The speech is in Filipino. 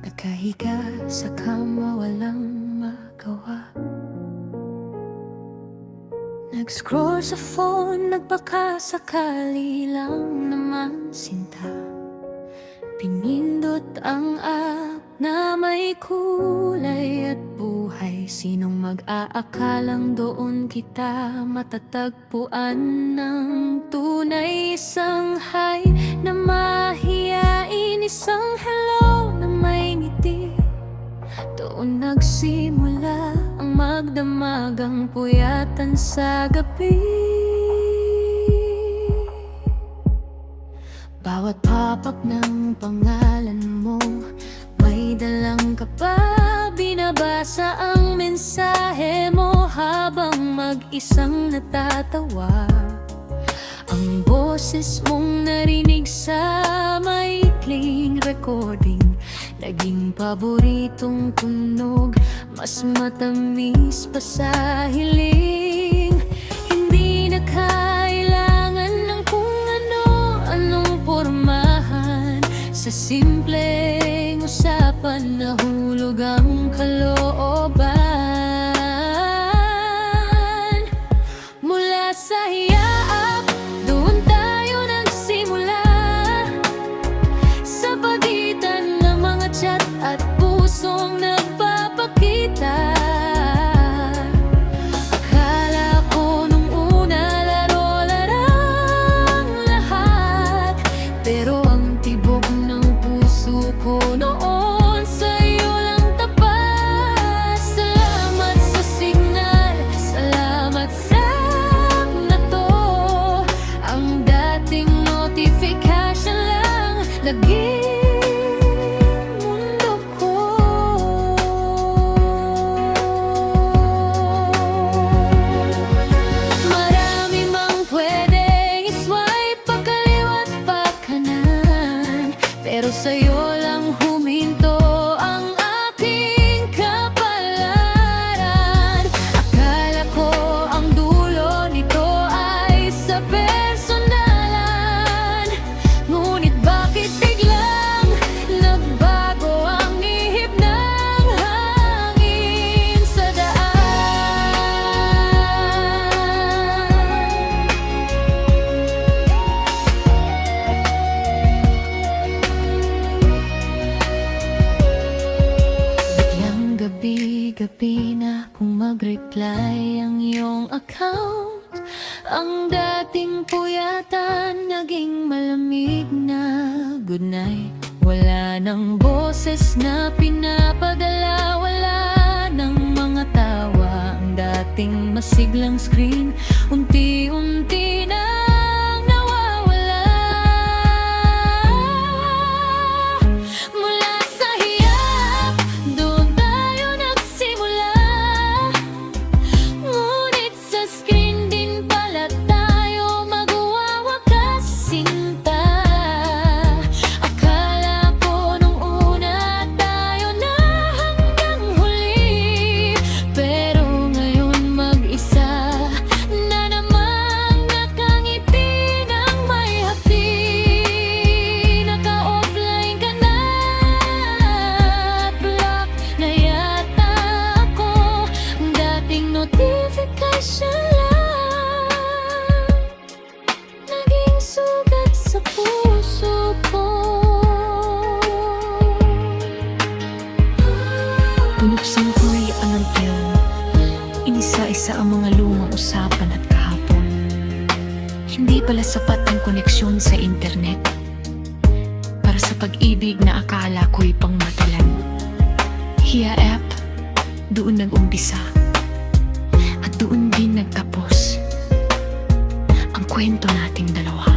Nakahiga sa kama walang magawa. Nag-scroll sa phone, nagbaka sakali lang naman sinta. Pinindot ang app na may kulay at buhay. Sinong mag-aakalang doon kita matatagpuan ng tunay? Isang hi na mahiyain, isang hello na may ngiti. Doon nagsimula ang magdamagang puyatan sa gabi. Bawat pop-up ng pangalan mo may dalang ka pa. Binabasa ang mensahe mo habang mag-isang natatawa. Ang boses mong narinig sa maikling recording naging paboritong tunog, mas matamis pa sa hiling. Hindi na kailangan ng kung ano-anong pormahan. Sa simpleng usapan nahulog ang kalooban. Mula sa hiyaap, doon tayo nagsimula. Sa pagitan ng mga chat at pusong nagpapakita. Akala ko nung una laro-larang lahat, pero ang tibok ng puso ko noon sa'yo lang tapat. Salamat sa signal, salamat sa app na to. Ang dating notification lang naging mundo ko. Marami mang pwedeng i-swipe pa kaliwa't pa kanan, pero sa'yo lang huminto ang aking kapalaran. Akala ko ang dulo nito ay sa personalan, ngunit bakit biglang nagbago ang ihip ng hangin sa daan? Biglang gabi-gabi na kung mag-reply ang iyong account. Ang dating puyatan naging malamig na good night. Wala nang boses na pinapadala, wala nang mga tawa. Ang dating masiglang screen unti-unti nang nawawala. Mula sa hiyap, doon tayo nagsimula. Ngunit sa screen din pala tayo magwawakas sinta. Akala ko nung una tayo na hanggang huli, pero ngayon mag-isa na namang nakangiti ng may hapdi. Naka-offline ka na at block na yata ako. Ang dating notification lang naging sugat sa puso ko. Binuksan ko'y ang antena. Inisa-isa ang mga lumang usapan at kahapon. Hindi pala sapat ang koneksyon sa internet para sa pag-ibig na akala ko'y pangmatalan. Hiya app, doon nag-umpisa at doon din nagtapos ang kwento nating dalawa.